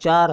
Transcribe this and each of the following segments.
4,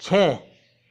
6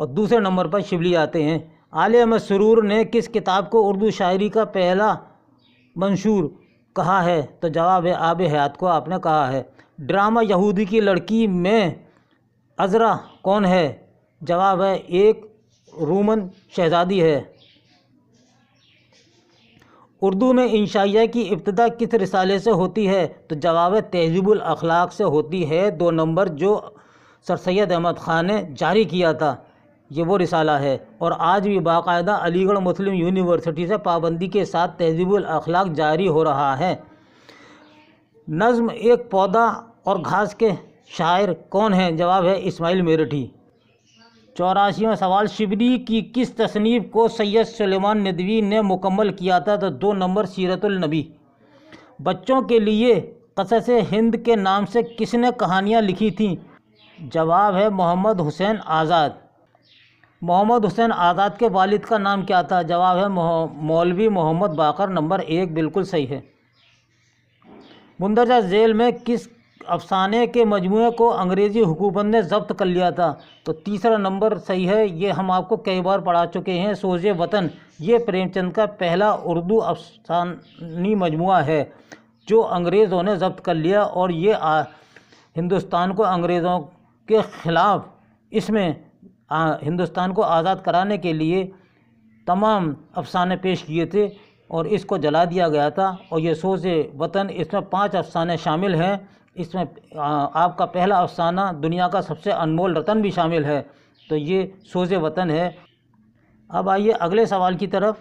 اور دوسرے نمبر پر شبلی آتے ہیں۔ عالیہ مسرور نے کس کتاب کو اردو شاعری کا پہلا منشور کہا ہے؟ تو جواب ہے آب حیات کو آپ نے کہا ہے۔ ڈرامہ یہودی کی لڑکی میں عذرا کون ہے؟ جواب ہے ایک رومن شہزادی ہے۔ اردو میں انشائیہ کی ابتدا کس رسالے سے ہوتی ہے؟ تو جواب ہے تہذیب الاخلاق سے ہوتی ہے، 2 نمبر، جو سر سید احمد خان نے جاری کیا تھا، یہ وہ رسالہ ہے۔ اور آج بھی باقاعدہ علی گڑھ مسلم یونیورسٹی سے پابندی کے ساتھ تہذیب الاخلاق جاری ہو رہا ہے۔ نظم ایک پودا اور گھاس کے شاعر کون ہیں؟ جواب ہے اسماعیل میرٹھی۔ 84واں سوال، شبلی کی کس تصنیف کو سید سلیمان ندوی نے مکمل کیا تھا؟ تو 2 نمبر، سیرت النبی۔ بچوں کے لیے قصص ہند کے نام سے کس نے کہانیاں لکھی تھیں؟ جواب ہے محمد حسین آزاد۔ محمد حسین آزاد کے والد کا نام کیا تھا؟ جواب ہے مولوی محمد باقر۔ نمبر 1 بالکل صحیح ہے۔ مندرجہ ذیل میں کس افسانے کے مجموعے کو انگریزی حکومت نے ضبط کر لیا تھا؟ تو 3 نمبر صحیح ہے، یہ ہم آپ کو کئی بار پڑھا چکے ہیں، سوز وطن۔ یہ پریم چند کا پہلا اردو افسانوی مجموعہ ہے جو انگریزوں نے ضبط کر لیا، اور یہ ہندوستان کو انگریزوں کے خلاف، اس میں ہندوستان کو آزاد کرانے کے لیے تمام افسانے پیش کیے تھے اور اس کو جلا دیا گیا تھا۔ اور یہ سوز وطن، اس میں 5 افسانے شامل ہیں۔ اس میں آپ کا پہلا افسانہ دنیا کا سب سے انمول رتن بھی شامل ہے، تو یہ سوز وطن ہے۔ اب آئیے اگلے سوال کی طرف۔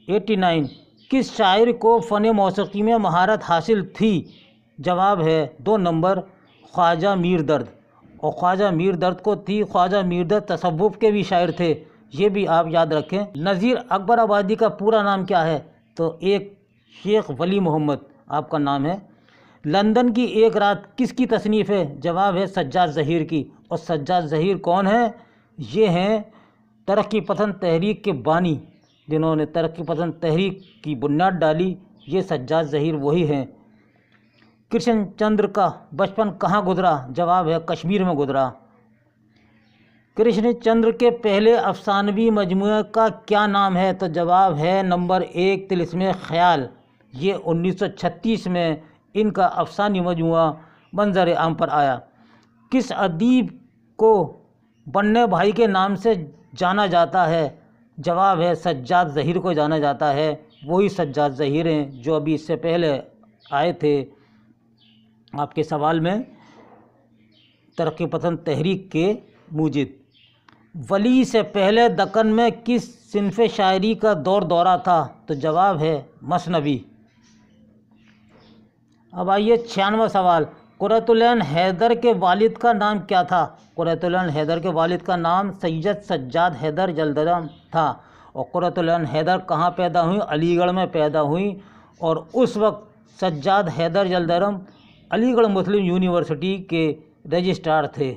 89، کس شاعر کو فن موسیقی میں مہارت حاصل تھی؟ جواب ہے 2 نمبر، خواجہ میر درد۔ اور خواجہ میر درد کو تھی۔ خواجہ میر درد تصوف کے بھی شاعر تھے، یہ بھی آپ یاد رکھیں۔ نذیر اکبر آبادی کا پورا نام کیا ہے؟ تو 1 شیخ ولی محمد آپ کا نام ہے۔ لندن کی ایک رات کس کی تصنیف ہے؟ جواب ہے سجاد ظہیر کی۔ اور سجاد ظہیر کون ہیں؟ یہ ہیں ترقی پسند تحریک کے بانی، جنہوں نے ترقی پسند تحریک کی بنیاد ڈالی، یہ سجاد ظہیر وہی ہیں۔ کرشن چندر کا بچپن کہاں گزرا؟ جواب ہے کشمیر میں گزرا۔ کرشن چندر کے پہلے افسانوی مجموعے کا کیا نام ہے؟ تو جواب ہے نمبر 1، طلسم خیال۔ یہ 1936 میں ان کا افسانوی مجموعہ منظر عام پر آیا۔ کس ادیب کو بننے بھائی کے نام سے جانا جاتا ہے؟ جواب ہے سجاد ظہیر کو جانا جاتا ہے، وہی سجاد ظہیر ہیں جو ابھی اس سے پہلے آئے تھے آپ کے سوال میں، ترقی پسند تحریک کے موجد۔ ولی سے پہلے دکن میں کس صنف شاعری کا دورہ تھا؟ تو جواب ہے مثنوی۔ اب آئیے 96واں سوال، قرۃ العین حیدر کے والد کا نام کیا تھا؟ قرۃ العین حیدر کے والد کا نام سید سجاد حیدر جلدرم تھا۔ اور قرۃ العین حیدر کہاں پیدا ہوئیں؟ علی گڑھ میں پیدا ہوئیں، اور اس وقت سجاد حیدر جلدرم علی گڑھ مسلم یونیورسٹی کے رجسٹرار تھے۔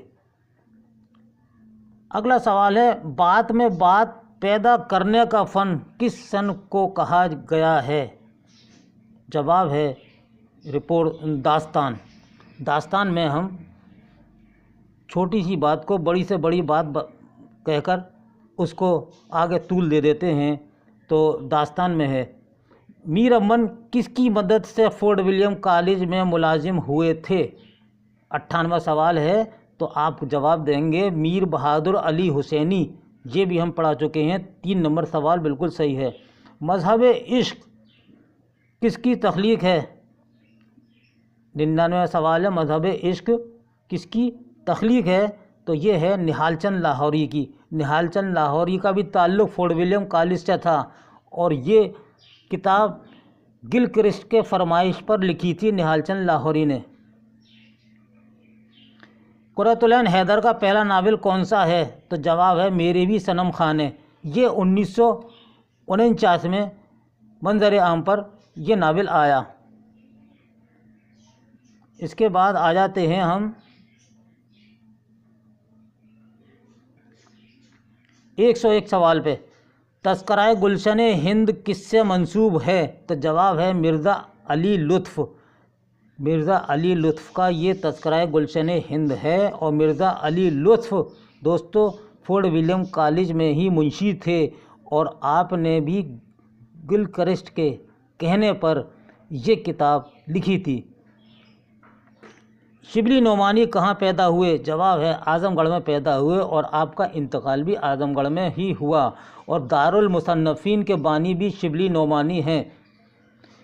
اگلا سوال ہے، بات میں بات پیدا کرنے کا فن کس فن کو کہا گیا ہے؟ جواب ہے داستان۔ داستان میں ہم چھوٹی سی بات کو بڑی سے بڑی بات کہہ کر اس کو آگے طول دے دیتے ہیں، تو داستان میں ہے۔ میر امن کس کی مدد سے فورٹ ولیم کالج میں ملازم ہوئے تھے؟ 98واں سوال ہے، تو آپ جواب دیں گے میر بہادر علی حسینی، یہ بھی ہم پڑھا چکے ہیں۔ 3 نمبر سوال بالکل صحیح ہے۔ مذہب عشق کس کی تخلیق ہے؟ 99واں سوال ہے، مذہب عشق کس کی تخلیق ہے؟ تو یہ ہے نہال چند لاہوری کی۔ نہال چند لاہوری کا بھی تعلق فورٹ ولیم کالج سے تھا، اور یہ کتاب گل کرسٹ کے فرمائش پر لکھی تھی نہال چند لاہوری نے۔ قرۃ العین حیدر کا پہلا ناول کون سا ہے؟ تو جواب ہے میرے بھی صنم خانے۔ یہ 1949 میں منظر عام پر یہ ناول آیا۔ اس کے بعد آ جاتے ہیں ہم 101 سوال پہ۔ تذکرہ گلشن ہند کس سے منسوب ہے؟ تو جواب ہے مرزا علی لطف۔ مرزا علی لطف کا یہ تذکرہ گلشن ہند ہے، اور مرزا علی لطف دوستو فورٹ ولیم کالج میں ہی منشی تھے، اور آپ نے بھی گلکرسٹ کے کہنے پر یہ کتاب لکھی تھی۔ شبلی نعمانی کہاں پیدا ہوئے؟ جواب ہے اعظم گڑھ میں پیدا ہوئے، اور آپ کا انتقال بھی اعظم گڑھ میں ہی ہوا، اور دارالمصنفین کے بانی بھی شبلی نعمانی ہیں۔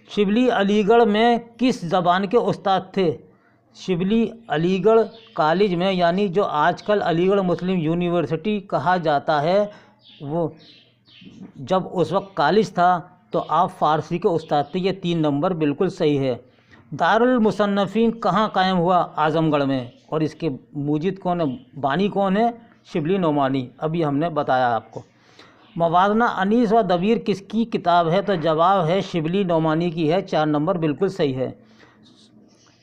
شبلی علی گڑھ میں کس زبان کے استاد تھے؟ شبلی علی گڑھ کالج میں، یعنی جو آج کل علی گڑھ مسلم یونیورسٹی کہا جاتا ہے، وہ جب اس وقت کالج تھا تو آپ فارسی کے استاد تھے۔ یہ 3 نمبر بالکل صحیح ہے۔ دارالمصنفین کہاں قائم ہوا؟ اعظم گڑھ میں، اور اس کے موجد کون ہے، بانی کون ہے؟ شبلی نعمانی، ابھی ہم نے بتایا آپ کو۔ موازنہ انیس و دبیر کس کی کتاب ہے؟ تو جواب ہے شبلی نعمانی کی ہے، 4 نمبر بالکل صحیح ہے۔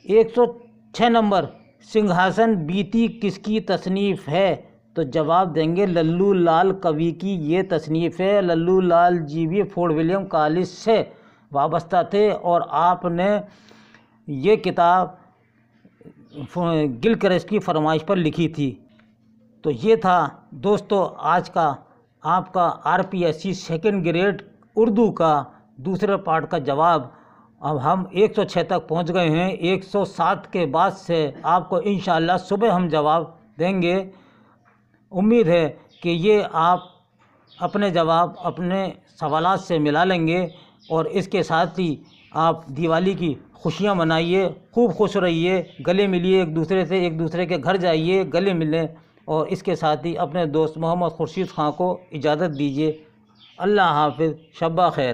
106 نمبر، سنگھاسن بیتی کس کی تصنیف ہے؟ تو جواب دیں گے للو لال کوی کی یہ تصنیف ہے۔ للو لال جی بھی فورٹ ولیم کالج سے وابستہ تھے، اور آپ نے یہ کتاب گلکرسٹ کی فرمائش پر لکھی تھی۔ تو یہ تھا دوستو آج کا آپ کا RPSC سیکنڈ گریڈ اردو کا دوسرے پارٹ کا جواب۔ اب ہم 106 تک پہنچ گئے ہیں، 107 کے بعد سے آپ کو انشاءاللہ صبح ہم جواب دیں گے۔ امید ہے کہ یہ آپ اپنے جواب اپنے سوالات سے ملا لیں گے، اور اس کے ساتھ ہی آپ دیوالی کی خوشیاں منائیے، خوب خوش رہیے، گلے ملیے ایک دوسرے سے، ایک دوسرے کے گھر جائیے، گلے ملیں، اور اس کے ساتھ ہی اپنے دوست محمد خورشید خان کو اجازت دیجیے۔ اللہ حافظ، شب خیر۔